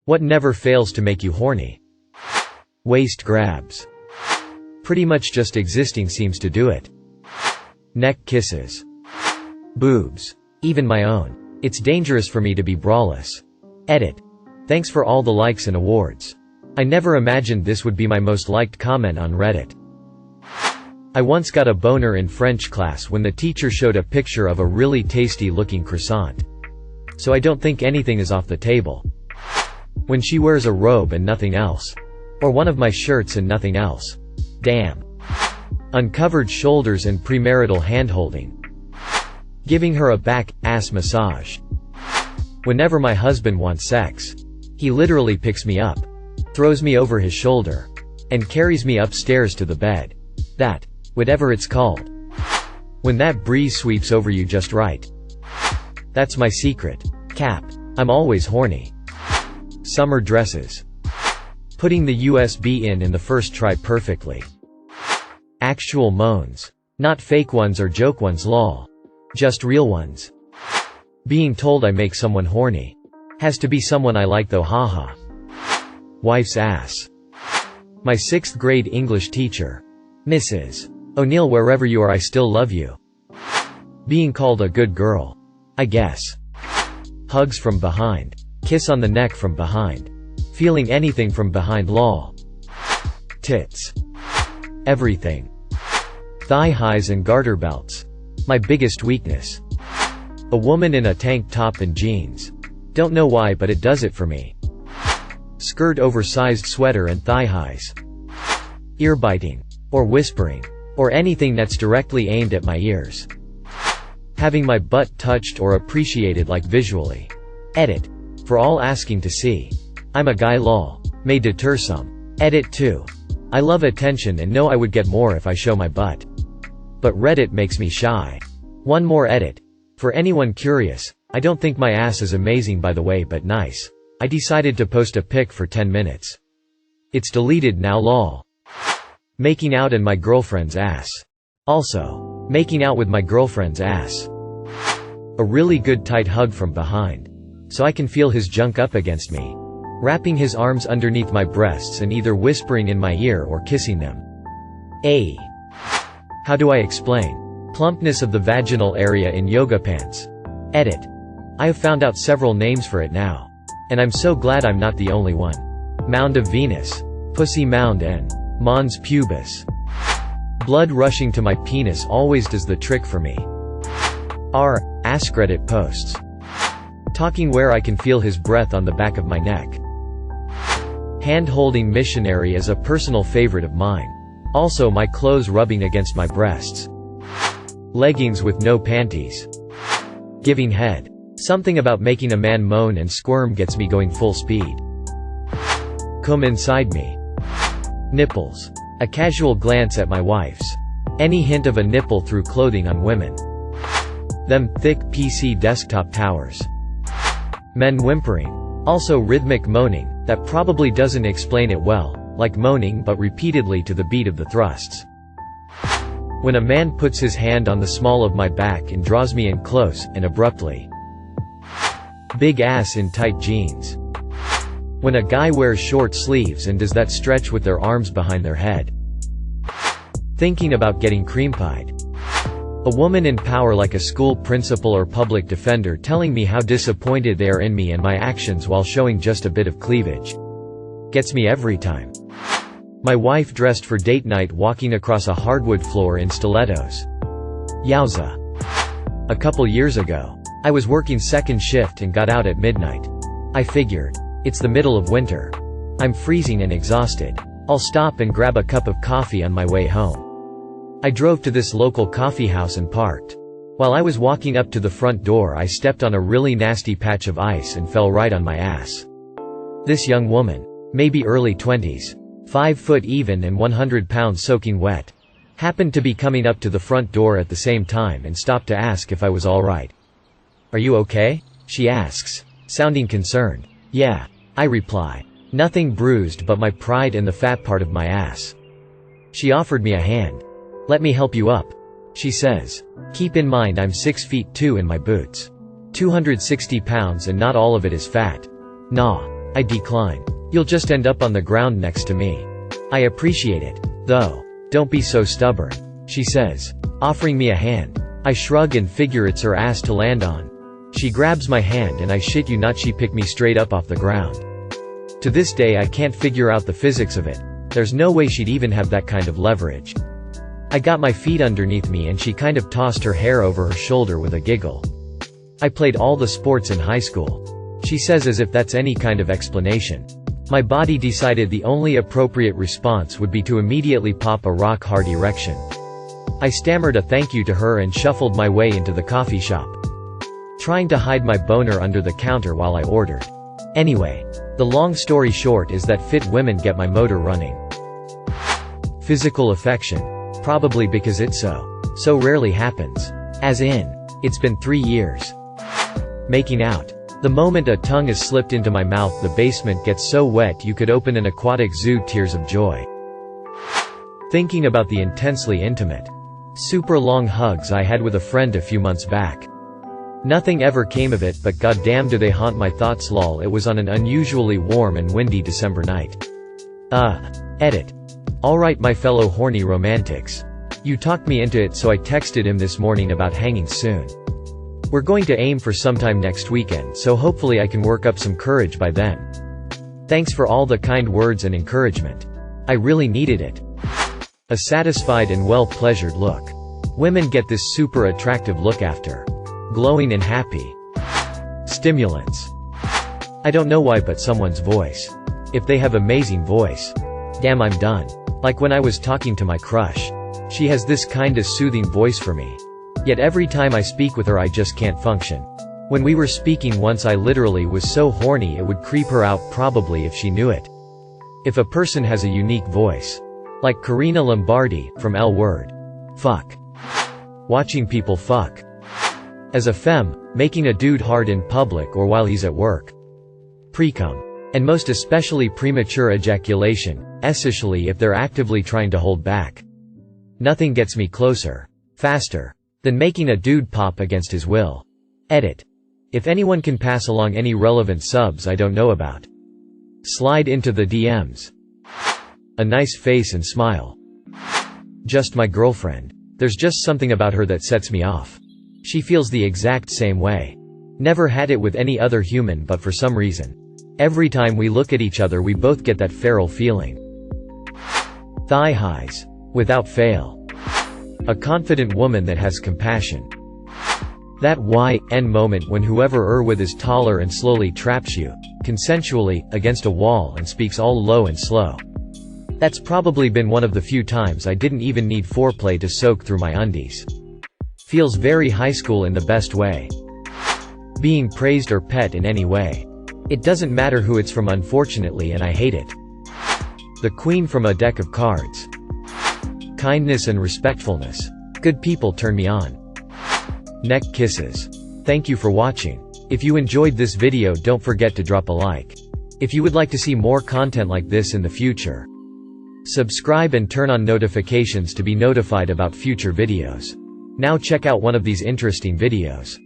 What never fails to make you horny? Waist grabs. Pretty much just existing seems to do it. Neck kisses. Boobs. Even my own. It's dangerous for me to be braless. Edit. Thanks for all the likes and awards. I never imagined this would be my most liked comment on Reddit. I once got a boner in French class when the teacher showed a picture of a really tasty looking croissant. So I don't think anything is off the table. When she wears a robe and nothing else. Or one of my shirts and nothing else. Damn. Uncovered shoulders and premarital handholding. Giving her a back-ass massage. Whenever my husband wants sex, he literally picks me up, throws me over his shoulder, and carries me upstairs to the bed. That, whatever it's called. When that breeze sweeps over you just right. That's my secret. Cap. I'm always horny. Summer dresses. Putting the USB in the first try perfectly. Actual moans. Not fake ones or joke ones lol. Just real ones. Being told I make someone horny. Has to be someone I like though haha. Wife's ass. My 6th grade English teacher. Mrs. O'Neill, wherever you are I still love you. Being called a good girl. I guess. Hugs from behind. Kiss on the neck from behind. Feeling anything from behind lol. Tits. Everything. Thigh highs and garter belts. My biggest weakness. A woman in a tank top and jeans. Don't know why but it does it for me. Skirt oversized sweater and thigh highs. Ear biting. Or whispering. Or anything that's directly aimed at my ears. Having my butt touched or appreciated like visually. Edit. For all asking to see. I'm a guy lol. May deter some. Edit 2. I love attention and know I would get more if I show my butt. But Reddit makes me shy. One more edit. For anyone curious, I don't think my ass is amazing by the way but nice. I decided to post a pic for 10 minutes. It's deleted now lol. Making out in my girlfriend's ass. Also, making out with my girlfriend's ass. A really good tight hug from behind. So I can feel his junk up against me. Wrapping his arms underneath my breasts and either whispering in my ear or kissing them. How do I explain? Plumpness of the vaginal area in yoga pants. Edit. I have found out several names for it now. And I'm so glad I'm not the only one. Mound of Venus. Pussy mound and mons pubis. Blood rushing to my penis always does the trick for me. askReddit posts. Talking where I can feel his breath on the back of my neck. Hand-holding missionary is a personal favorite of mine. Also my clothes rubbing against my breasts. Leggings with no panties. Giving head. Something about making a man moan and squirm gets me going full speed. Come inside me. Nipples. A casual glance at my wife's. Any hint of a nipple through clothing on women. Them thick PC desktop towers. Men whimpering. Also rhythmic moaning, that probably doesn't explain it well, like moaning but repeatedly to the beat of the thrusts. When a man puts his hand on the small of my back and draws me in close, and abruptly. Big ass in tight jeans. When a guy wears short sleeves and does that stretch with their arms behind their head. Thinking about getting cream-pied. A woman in power like a school principal or public defender telling me how disappointed they are in me and my actions while showing just a bit of cleavage. Gets me every time. My wife dressed for date night walking across a hardwood floor in stilettos. Yowza. A couple years ago, I was working second shift and got out at midnight. I figured, it's the middle of winter. I'm freezing and exhausted. I'll stop and grab a cup of coffee on my way home. I drove to this local coffee house and parked. While I was walking up to the front door I stepped on a really nasty patch of ice and fell right on my ass. This young woman, maybe early 20s, 5 foot even and 100 pounds soaking wet, happened to be coming up to the front door at the same time and stopped to ask if I was alright. "Are you okay?" she asks, sounding concerned. "Yeah," I reply. "Nothing bruised but my pride and the fat part of my ass." She offered me a hand. "Let me help you up," she says. "Keep in mind I'm 6 feet 2 in my boots. 260 pounds and not all of it is fat. Nah. I decline. You'll just end up on the ground next to me. I appreciate it, though. Don't be so stubborn, she says, offering me a hand. I shrug and figure it's her ass to land on. She grabs my hand and I shit you not, she picked me straight up off the ground. To this day I can't figure out the physics of it. There's no way she'd even have that kind of leverage. I got my feet underneath me and she kind of tossed her hair over her shoulder with a giggle. I played all the sports in high school, she says, as if that's any kind of explanation. My body decided the only appropriate response would be to immediately pop a rock-hard erection. I stammered a thank you to her and shuffled my way into the coffee shop, trying to hide my boner under the counter while I ordered. Anyway, the long story short is that fit women get my motor running. Physical affection. Probably because it so rarely happens. As in, it's been 3 years. Making out. The moment a tongue is slipped into my mouth, the basement gets so wet you could open an aquatic zoo. Tears of joy. Thinking about the intensely intimate, super long hugs I had with a friend a few months back. Nothing ever came of it, but goddamn do they haunt my thoughts. Lol, it was on an unusually warm and windy December night. Edit. Alright my fellow horny romantics. You talked me into it, so I texted him this morning about hanging soon. We're going to aim for sometime next weekend, so hopefully I can work up some courage by then. Thanks for all the kind words and encouragement. I really needed it. A satisfied and well-pleasured look. Women get this super attractive look after glowing and happy. Stimulants. I don't know why, but someone's voice. If they have amazing voice, damn, I'm done. Like when I was talking to my crush. She has this kinda soothing voice for me. Yet every time I speak with her I just can't function. When we were speaking once I literally was so horny it would creep her out, probably if she knew it. If a person has a unique voice. Like Karina Lombardi, from L Word. Fuck. Watching people fuck. As a femme, making a dude hard in public or while he's at work. Pre-cum. And most especially premature ejaculation, especially if they're actively trying to hold back. Nothing gets me closer, faster, than making a dude pop against his will. Edit. If anyone can pass along any relevant subs I don't know about. Slide into the DMs. A nice face and smile. Just my girlfriend. There's just something about her that sets me off. She feels the exact same way. Never had it with any other human, but for some reason, every time we look at each other we both get that feral feeling. Thigh highs. Without fail. A confident woman that has compassion. That YN moment when whoever with is taller and slowly traps you, consensually, against a wall and speaks all low and slow. That's probably been one of the few times I didn't even need foreplay to soak through my undies. Feels very high school in the best way. Being praised or pet in any way. It doesn't matter who it's from, unfortunately, and I hate it. The queen from a deck of cards. Kindness and respectfulness. Good people turn me on. Neck kisses. Thank you for watching. If you enjoyed this video, don't forget to drop a like. If you would like to see more content like this in the future, subscribe and turn on notifications to be notified about future videos. Now check out one of these interesting videos.